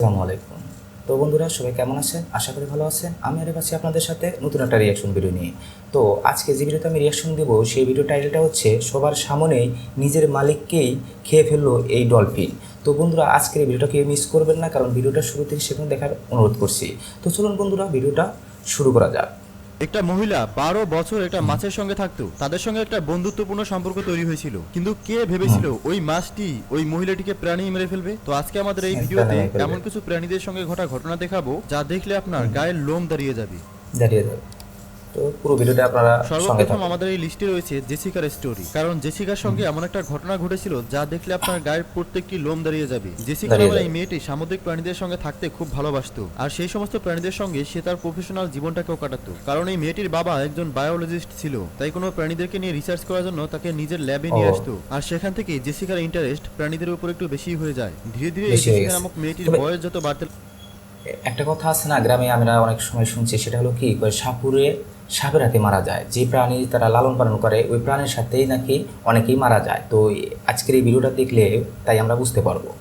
আসসালামু আলাইকুম। তো বন্ধুরা সবাই কেমন আছেন? আশা করি ভালো আছেন। আমি আর আছি আপনাদের সাথে নতুন একটা রিয়াকশন ভিডিও নিয়ে। তো আজকে যে ভিডিওতে আমি রিয়াকশন দেবো সেই ভিডিও টাইটেলটা হচ্ছে সবার সামনেই নিজের মালিককেই খেয়ে ফেললো এই ডলফিন। তো বন্ধুরা আজকের এই ভিডিওটা কেউ মিস করবেন না, কারণ ভিডিওটা শুরু থেকে সেখানে দেখার অনুরোধ করছি। তো চলুন বন্ধুরা ভিডিওটা শুরু করা যাক। একটা মহিলা 12 বছর একটা মাছের সঙ্গে থাকতো। তাদের সঙ্গে একটা বন্ধুত্বপূর্ণ সম্পর্ক তৈরি হয়েছিল, কিন্তু কে ভেবেছিল ওই মাছটি ওই মহিলাটিকে প্রাণী মেরে ফেলবে। তো আজকে আমাদের এই ভিডিওতে এমন কিছু প্রাণীদের সঙ্গে ঘটা ঘটনা দেখাবো যা দেখলে আপনার গায়ের লোম দাঁড়িয়ে যাবে। দাঁড়িয়ে যাবে। তো পুরো ভিডিওটা আপনারা সঙ্গে সর্বপ্রথম থাকুন। আমাদের এই লিস্টে রয়েছে জেসিকার স্টোরি, কারণ জেসিকার সঙ্গে এমন একটা ঘটনা ঘটেছিল যা দেখলে আপনার গায়ের প্রত্যেকটি লোম দাঁড়িয়ে যাবে। জেসিকা দাঁড়িয়ে নামের যাবে। এই মেয়েটি সামুদ্রিক প্রাণীদের সঙ্গে থাকতে খুব ভালোবাসতো, আর সেই সমস্ত প্রাণীদের সঙ্গে সে তার প্রফেশনাল জীবনটাকেও কাটাতো। কারণ এই মেয়েটির বাবা একজন বায়োলজিস্ট ছিল, তাই কোনো প্রাণীদেরকে নিয়ে রিসার্চ করার জন্য তাকে নিজের ল্যাবে নিয়ে ও আসতো। আর সেখান থেকে জেসিকার ইন্টারেস্ট প্রাণীদের উপর একটু বেশি হয়ে যায়। ধীরে ধীরে এই বেশি হয়ে জেসিকা গেছে। নামক মেয়েটির তবে বয়স যত বাড়তে একটা কথা আছে না, গ্রামে আমরা অনেক সময় শুনছি, সেটা হলো কি সাপুরে সাপের হাতে মারা যায়। যে প্রাণী তারা লালন পালন করে ওই প্রাণীর সাথেই নাকি অনেকেই মারা যায়। তো আজকের এই ভিডিওটা দেখলে তাই আমরা বুঝতে পারবো।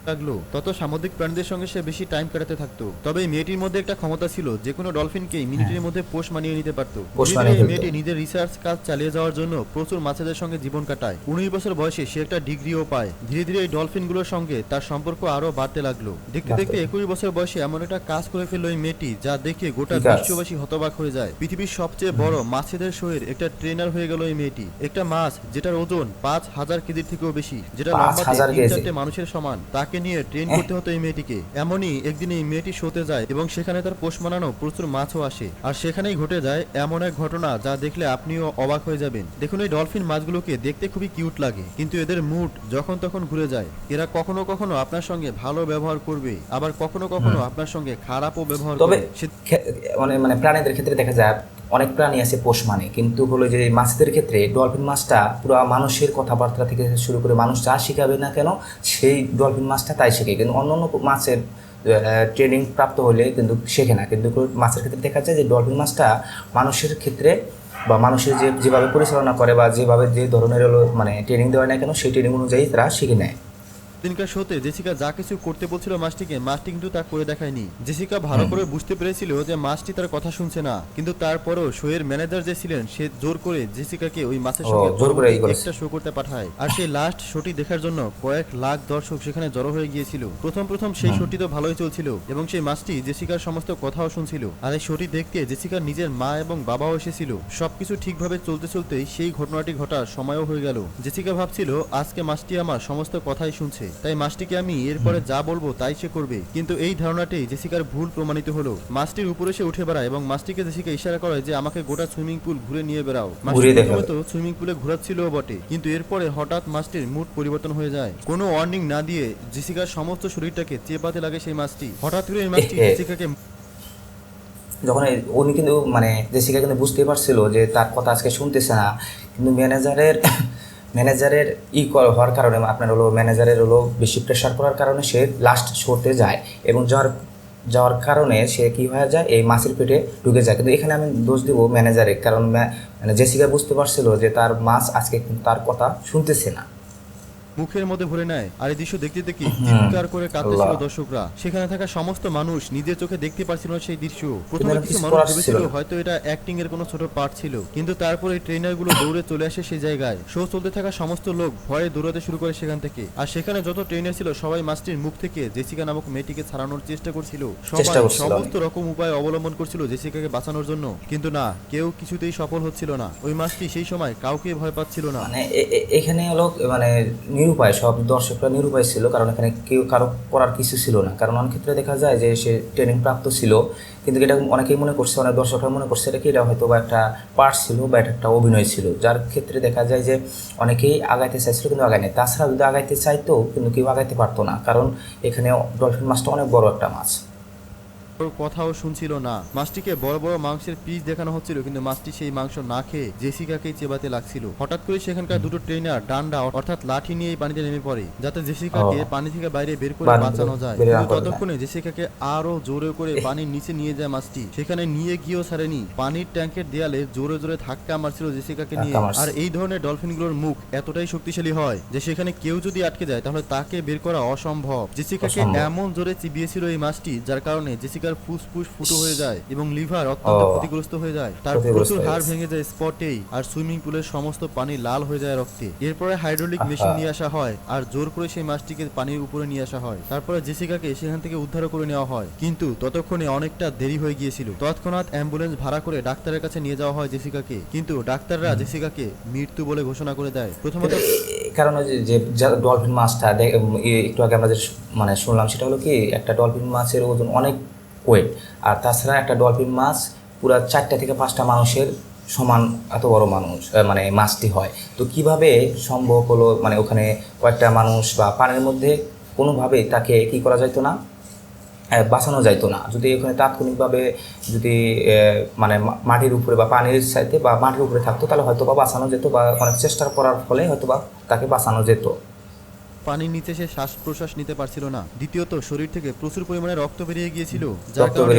লাগলো তত সামুদ্রিক প্রাণীদের সঙ্গে সে বেশি টাইম কাটাতে থাকতো। তবে এই মেয়েটির মধ্যে একটা ক্ষমতা ছিল, যে কোনো ডলফিনকেই মিনিটের মধ্যে পোষ মানিয়ে নিতে পারতো। পোষ ধীরে মানিয়ে ধীরে এই ফেলতো। মেয়েটি নিজের রিসার্চ কাজ চালিয়ে যাওয়ার জন্য প্রচুর মাছেদের সঙ্গে জীবন কাটায়। 19 বছর বয়সে সে একটা ডিগ্রিও পায়। ধীরে ধীরে এই ডলফিনগুলোর সঙ্গে তার সম্পর্ক আরো বাড়তে লাগলো। দেখতে দেখতে 21 বছর বয়সে এমন একটা কাজ করে ফেললো এই মেয়েটি যা দেখে গোটা কি কাজ? বিশ্ববাসী হতবাক হয়ে যায়। পৃথিবীর সবচেয়ে বড় মাছেদের শোয়ের একটা ট্রেনার হয়ে গেল এই মেয়েটি। একটা মাছ যেটার ওজন 5000 কেজির থেকেও বেশি, যেটা লম্বাতে 5000 কেজি? 3-4টে মানুষের সমান, তাকে নিয়ে ট্রেন করতে হতো এই মেয়েটিকে। এমনই একদিন এই মেয়েটি শোতে যায় এবং সেখানে তার পোষ মানানো প্রচুর মাছও আসে। আর সেখানেই ঘটে যায় এমন এক ঘটনা যা দেখলে আপনিও অবাক হয়ে যাবেন। দেখুন, এই ডলফিন মাছগুলোকে দেখতে খুবই কিউট লাগে, কিন্তু এদের মুড যখন তখন ঘুরে যায়। এরা কখনো কখনো আপনার সঙ্গে ভালো ব্যবহার করবে, আবার কখনো কখনো আপনার সঙ্গে খারাপও ব্যবহার তবে করবে। মানে মানে প্রাণীদের ক্ষেত্রে দেখা যায় অনেক প্রাণী আছে পোষ মানে, কিন্তু হলো যে মাছদের ক্ষেত্রে ডলফিন মাছটা পুরো মানুষের কথাবার্তা থেকে শুরু করে মানুষ যা শিখাবে না কেন সেই ডলফিন মাছটা তাই শেখে। কিন্তু অন্য অন্য মাছের ট্রেনিং প্রাপ্ত হলে কিন্তু শেখে না। কিন্তু মাছের ক্ষেত্রে দেখা যায় যে ডলফিন মাছটা মানুষের ক্ষেত্রে বা মানুষের যেভাবে পরিচালনা করে বা যেভাবে যে ধরনের হলো মানে ট্রেনিং দেওয়া না কেন সেই ট্রেনিং অনুযায়ী তারা শিখে নেয়। দিনকার শোতে জেসিকা যা কিছু করতে বলছিল মাছটিকে, মাছটি কিন্তু তা করে দেখায়নি। জেসিকা ভালো করে বুঝতে পেরেছিল যে মাছটি তার কথা শুনছে না, কিন্তু তারপরও শোয়ের ম্যানেজার যে ছিলেন সে জোর করে জেসিকাকে ওই মাছের সঙ্গে জোর করে একটা শো করতে পাঠায়। আর সেই লাস্ট শোটি দেখার জন্য কয়েক লাখ দর্শক সেখানে জড়ো হয়ে গিয়েছিল। প্রথম প্রথম সেই শোটি তো ভালোই চলছিল এবং সেই মাছটি জেসিকার সমস্ত কথাও শুনছিল। আর এই শোটি দেখতে জেসিকার নিজের মা এবং বাবাও এসেছিল। সবকিছু ঠিকভাবে চলতে চলতেই সেই ঘটনাটি ঘটার সময়ও হয়ে গেল। জেসিকা ভাবছিল আজকে মাছটি আমার সমস্ত কথাই শুনছে, তাই মাছটিকে আমি এরপরে যা বলবো তাই সে করবে। কিন্তু এই ধারণাটি জেসিকার ভুল প্রমাণিত হলো। মাছটির উপরে সে উঠে বেড়ায় এবং মাছটিকে জেসিকা ইশারা করে যে আমাকে গোটা সুইমিং পুল ঘুরে নিয়ে বেড়াও। মাছটি প্রথমে তো সুইমিং পুলে ঘোরাচ্ছিল বটে, কিন্তু এরপরে হঠাৎ মাছটির মুড পরিবর্তন হয়ে যায়। কোনো ওয়ার্নিং না দিয়ে জেসিকার সমস্ত শরীরটাকে চেপাতে লাগে সেই মাছটি। হঠাৎ করে এই মাছটি জেসিকাকে যখন উনি কিন্তু মানে জেসিকা কিন্তু বুঝতেই পারছিল যে তার কথা আজকে শুনতেছে না, কিন্তু ম্যানেজারের হওয়ার কারণে আপনার হলো ম্যানেজারের হলো বেশি প্রেশার করার কারণে সে লাস্ট শোতে যায় এবং যাওয়ার কারণে সে কী হয়ে যায় এই মাছের পেটে ঢুকে যায়। কিন্তু এখানে আমি দোষ দেবো ম্যানেজারের, কারণ মানে জেসিকা বুঝতে পারছিল যে তার মাছ আজকে কিন্তু তার কথা শুনতেছে না। মুখের মধ্যে ভরে নেয়। আর এই দৃশ্য দেখতে দেখতে চিৎকার করে কাঁদতেছিল দর্শকরা। সেখানে থাকা সমস্ত মানুষ নিজের চোখে দেখতে পাচ্ছিল না সেই দৃশ্য। প্রথমে কিছু মানুষ ভেবেছিল হয়তো এটা অ্যাক্টিং এর কোনো ছোট পার্ট ছিল, কিন্তু তারপরে ট্রেনার গুলো দৌড়ে চলে আসে সেই জায়গায়। শো চলতে থাকা সমস্ত লোক ভয়ে দৌড়াতে শুরু করে সেখান থেকে। আর সেখানে যত ট্রেনার ছিল সবাই মাছটির মুখ থেকে জেসিকা নামক মেয়েটিকে ছাড়ানোর চেষ্টা করছিল। সবাই সমস্ত রকম উপায় অবলম্বন করছিল জেসিকাকে বাঁচানোর জন্য, কিন্তু না, কেউ কিছুতেই সফল হচ্ছিল না। ওই মাছটি সেই সময় কাউকে ভয় পাচ্ছিল না। মানে এখানে হলো মানে নিরুপায়, সব দর্শকরা নিরুপায় ছিল, কারণ এখানে কেউ কারো করার কিছু ছিল না। কারণ অনেক ক্ষেত্রে দেখা যায় যে সে ট্রেনিং প্রাপ্ত ছিল, কিন্তু এটা অনেকেই মনে করছে, অনেক দর্শকরা মনে করছে এটা কি এটা হয়তো বা একটা পার্ট ছিল বা এটা একটা অভিনয় ছিল, যার ক্ষেত্রে দেখা যায় যে অনেকেই আগাইতে চাইছিল কিন্তু আগায় নেই। তাছাড়া যদি আগাইতে চাইতো কিন্তু কেউ আগাইতে পারতো না, কারণ এখানে ডলফিন মাছটা অনেক বড় একটা মাছ। ওর কথাও শুনছিল না। মাছটিকে বড় বড় মাংসের পিস দেখানো হচ্ছিল, কিন্তু মাছটি সেই মাংস না খেয়ে জেসিকাকেই চেবাতে লাগছিল। হঠাৎ করে সেখানকার দুটো ট্রেনার ডান্ডা অর্থাৎ লাঠি নিয়ে পানিতে নেমে পড়ে, যাতে জেসিকাকে পানি থেকে বাইরে বের করে বাঁচানো যায়। কিন্তু ততক্ষণে জেসিকাকে আরো জোরে করে পানির নিচে নিয়ে যায় মাছটি। সেখানে নিয়ে গিয়েও ছাড়েনি, পানির ট্যাঙ্কের দেয়ালে জোরে জোরে ধাক্কা মারছিল জেসিকাকে নিয়ে। আর এই ধরনের ডলফিনগুলোর মুখ এতটাই শক্তিশালী হয় যে সেখানে কেউ যদি আটকে যায় তাহলে তাকে বের করা অসম্ভব। জেসিকাকে এমন জোরে চিবিয়েছিল এই মাছটি, যার কারণে জেসিকার ফুসফুস ফুটো হয়ে যায় এবং লিভার অত্যন্ত ক্ষতিগ্রস্ত হয়ে যায়। তার প্রচুর হাড় ভেঙে যায় স্পটেই, আর সুইমিং পুলের সমস্ত পানি লাল হয়ে যায় রক্তে। এরপরে হাইড্রোলিক মেশিন নিয়ে আসা হয় আর জোর করে সেই মাছটিকে পানির উপরে নিয়ে আসা হয়। তারপরে জেসিকাকে সেখান থেকে উদ্ধার করে নেওয়া হয়, কিন্তু ততক্ষণে অনেকটা দেরি হয়ে গিয়েছিল। তৎক্ষণাৎ অ্যাম্বুলেন্স ভাড়া করে ডাক্তারের কাছে নিয়ে যাওয়া হয় জেসিকাকে, কিন্তু ডাক্তাররা জেসিকাকে মৃত্যু বলে ঘোষণা করে দেয়। প্রথমত কারণ যে ডলফিন মাছটা একটু আগে আমরা যে মানে শুনলাম, সেটা হলো কি, একটা ডলফিন মাছের ওজন অনেক ওয়েট, আর তাছাড়া একটা ডলফিন মাছ পুরো 4টা থেকে 5টা মানুষের সমান এত বড় মানুষ মানে মাছটি হয়। তো কিভাবে সম্ভব হলো, মানে ওখানে কয়েকটা মানুষ বা পানির মধ্যে কোনোভাবেই তাকে কি করা যাইতো না, বাঁচানো যাইতো না। যদি ওখানে তাৎক্ষণিকভাবে যদি মানে মাটির উপরে বা পানির সাইডে বা মাটির উপরে থাকতো, তাহলে হয়তো বা বাঁচানো যেত, বা অনেক চেষ্টা করার ফলে হয়তো বা তাকে বাঁচানো যেত। পানির নিচে সে শ্বাস প্রশ্বাস নিতে পারছিল না। দ্বিতীয়ত শরীর থেকে প্রচুর পরিমাণে রক্ত বেরিয়ে গিয়েছিল, যার কারণে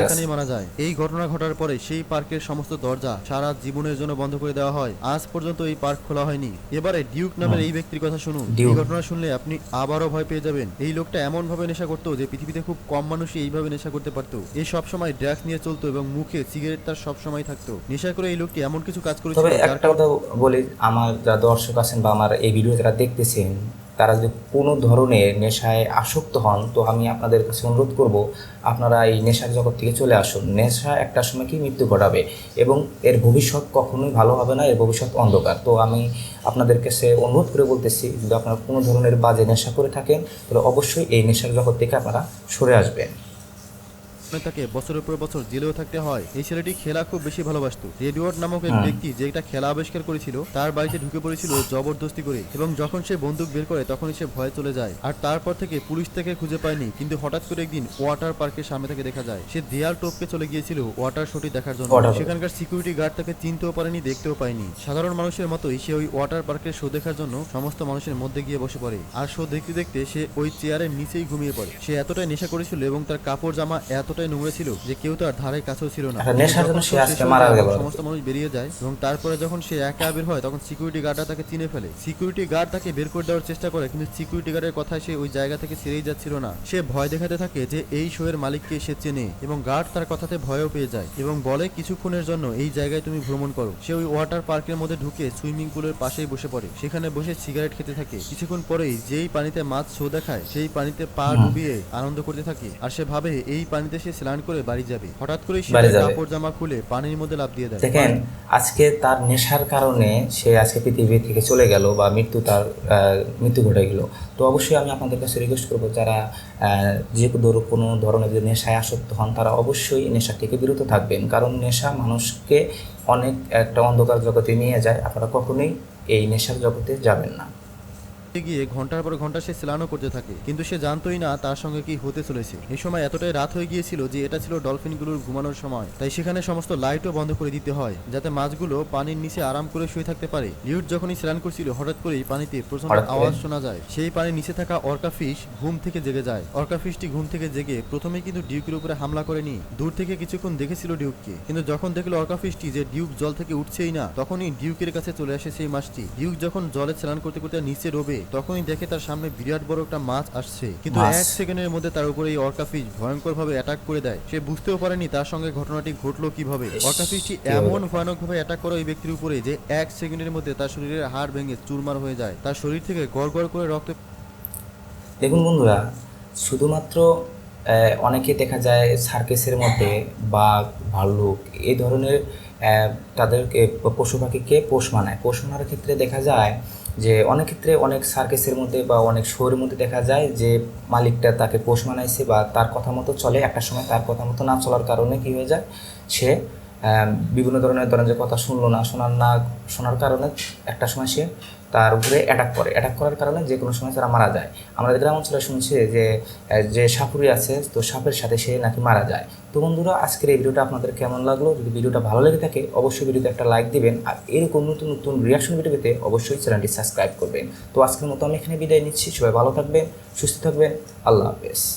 সেখানেই মারা যায়। এই ঘটনা ঘটার পরে সেই পার্কের সমস্ত দরজা সারা জীবনের জন্য বন্ধ করে দেওয়া হয়। আজ পর্যন্ত এই পার্ক খোলা হয়নি। এবারে ডিউক নামের এই ব্যক্তির কথা শুনুন। এই ঘটনা শুনলে আপনি আবারও ভয় পেয়ে যাবেন। এই লোকটা এমন ভাবে নেশা করতো যে পৃথিবীতে খুব কম মানুষই এইভাবে নেশা করতে পারতো। এই সব সময় ড্রাগস নিয়ে চলতো এবং মুখে সিগারেট তার সব সময় থাকতো। নেশা করে এই লোকটি এমন কিছু কাজ করেছিল। তবে একটা কথা বলি, আমার যারা দর্শক আছেন বা আমার এই ভিডিও যারা দেখতেছেন, তারা যদি কোনো ধরনের নেশায় আসক্ত হন, তো আমি আপনাদের কাছে অনুরোধ করব, আপনারা এই নেশার জগৎ থেকে চলে আসুন। নেশা একটা সময় কি মৃত্যু ঘটাবে, এবং এর ভবিষ্যৎ কখনোই ভালো হবে না, এর ভবিষ্যৎ অন্ধকার। তো আমি আপনাদের কাছে অনুরোধ করে বলতেছি, যদি আপনারা কোনো ধরনের বাজে নেশা করে থাকেন, তাহলে অবশ্যই এই নেশার জগৎ থেকে আপনারা সরে আসবেন। তাকে বছরের পর বছর জেলেও থাকতে হয়। এই ছেলেটি খেলা খুব বেশি ভালোবাসতো। রেডওয়ার্ড নামক এক ব্যক্তি যে একটা খেলা আবিষ্কার করেছিল, তার বাড়িতে ঢুকে পড়েছিল জবরদস্তি করে, এবং যখন সে বন্দুক বের করে তখনই সে ভয়ে চলে যায়। আর তারপর থেকে পুলিশ তাকে খুঁজে পায়নি, কিন্তু হঠাৎ করে একদিন ওয়াটার পার্কের সামনে থেকে দেখা যায়। সে দেয়াল টপকে চলে গিয়েছিল ওয়াটার শোটি দেখার জন্য। সেখানকার সিকিউরিটি গার্ড তাকে চিনতেও পারেনি, দেখতেও পায়নি। সাধারণ মানুষের মতোই সে ওই ওয়াটার পার্কের শো দেখার জন্য সমস্ত মানুষের মধ্যে গিয়ে বসে পড়ে, আর শো দেখতে দেখতে সে ওই চেয়ারের নিচেই ঘুমিয়ে পড়ে। সে এতটাই নেশা করেছিল এবং তার কাপড় জামা এতটাই নোংরা ছিল যে কেউ তার ধারে কাছেও ছিল না। সমস্ত মানুষ বেরিয়ে যায়, এবং তারপরে যখন সে একা বের হয় তখন সিকিউরিটি গার্ডরা তাকে চিনে ফেলে। সিকিউরিটি গার্ড তাকে বের করে দেওয়ার চেষ্টা করে, কিন্তু সিকিউরিটি গার্ডের কথায় সে ওই জায়গা থেকে ছেড়েই যাচ্ছিল না। সে ভয় দেখাতে থাকে যে এই শো এর মালিককে সে চেনে, এবং গার্ড তার কথাতে ভয়ও পেয়ে যায় এবং বলে কিছুক্ষণের জন্য এই জায়গায় তুমি ভ্রমণ করো। সে ওই ওয়াটার পার্কের মধ্যে ঢুকে সুইমিং পুলের পাশেই বসে পড়ে। সেখানে বসে সিগারেট খেতে থাকে। কিছুক্ষণ পরেই যেই পানিতে মাছ শো দেখায় সেই পানিতে পা ডুবিয়ে আনন্দ করতে থাকে, আর সে ভাবে এই পানিতে সে স্নান করে বাড়ি যাবে। হঠাৎ করে সে কাপড় জামা খুলে পানির মধ্যে লাফ দিয়ে দেয়। দেখেন, আজকে তার নেশার কারণে সে আজকে পৃথিবী থেকে চলে গেল, বা মৃত্যু ঘটে গেল। তো অবশ্যই আমি আপনাদের কাছে রিকোয়েস্ট করবো, যারা যে কোনো ধরনের যদি নেশায় আসক্ত হন, তারা অবশ্যই নেশা থেকে বিরত থাকবেন। কারণ নেশা মানুষকে অনেক একটা অন্ধকার জগতে নিয়ে যায়। আপনারা কখনোই এই নেশার জগতে যাবেন না। গিয়ে ঘন্টার পর ঘন্টা সে স্নানও করতে থাকে, কিন্তু সে জানতোই না তার সঙ্গে কি হতে চলেছে। এই সময় এতটাই রাত হয়ে গিয়েছিল যে এটা ছিল ডলফিনগুলোর ঘুমানোর সময়, তাই সেখানে সমস্ত লাইটও বন্ধ করে দিতে হয়, যাতে মাছগুলো পানির নিচে আরাম করে শুয়ে থাকতে পারে। লিউট যখনই স্নান করছিল, হঠাৎ করেই পানিতে প্রচন্ড আওয়াজ শোনা যায়। সেই পানির নিচে থাকা অর্কা ফিশ ঘুম থেকে জেগে যায়। অর্কা ফিশটি ঘুম থেকে জেগে প্রথমে কিন্তু ডিউকের উপরে হামলা করেনি, দূর থেকে কিছুক্ষণ দেখেছিল ডিউককে, কিন্তু যখন দেখলো অর্কা ফিশটি যে ডিউক জল থেকে উঠছেই না, তখনই ডিউকের কাছে চলে আসে সেই মাছটি। ডিউক যখন জলে স্নান করতে করতে নিচে রোবে, তখনই দেখে তার সামনে বিরাট বড় একটা মাছ আসছে, কিন্তু এক সেকেন্ডের মধ্যে তার উপরে এই অর্কা ফিশ ভয়ঙ্কর ভাবে অ্যাটাক করে দেয়। সে বুঝতেও পারেনি তার সঙ্গে ঘটনাটি ঘটলো কিভাবে। অর্কা ফিশটি এমন ভয়ানক ভাবে অ্যাটাক করে ওই ব্যক্তির উপরে যে এক সেকেন্ডের মধ্যে তার শরীরের হাড় ভেঙে চুরমার হয়ে যায়। তার শরীর থেকে গড় গড় করে রক্ত। দেখুন বন্ধুরা, শুধুমাত্র অনেকে দেখা যায় সার্কাসের মধ্যে বাঘ, ভাল্লুক এই ধরনের তাদেরকে পশু পাখিকে পোষ মানায়। পোষ মানার ক্ষেত্রে দেখা যায় যে অনেক ক্ষেত্রে অনেক সার্কাসের মধ্যে বা অনেক শোয়ের মধ্যে দেখা যায় যে মালিকটা তাকে পোষ মানাইছে বা তার কথা মতো চলে, একটা সময় তার কথা মতো না চলার কারণে কী হয়ে যায়, সে বিভিন্ন ধরনের ধরেন যে কথা শুনলো না, শোনার কারণে একটা সময় সে তার উপরে অ্যাটাক করার কারণে যে কোনো সময় তারা মারা যায়। আমাদের গ্রাম অঞ্চলে শুনছি যে সাপুরি আছে, তো সাপের সাথে সে নাকি মারা যায়। তো বন্ধুরা, আজকের এই ভিডিওটা আপনাদের কেমন লাগলো? যদি ভিডিওটা ভালো লেগে থাকে অবশ্যই ভিডিওতে একটা লাইক দিবেন, আর এরকম নতুন নতুন রিয়াকশন ভিডিও পেতে অবশ্যই চ্যানেলটি সাবস্ক্রাইব করবেন। তো আজকের মতো আমি এখানে বিদায় নিচ্ছি। সবাই ভালো থাকবেন, সুস্থ থাকবেন। আল্লাহ হাফেজ।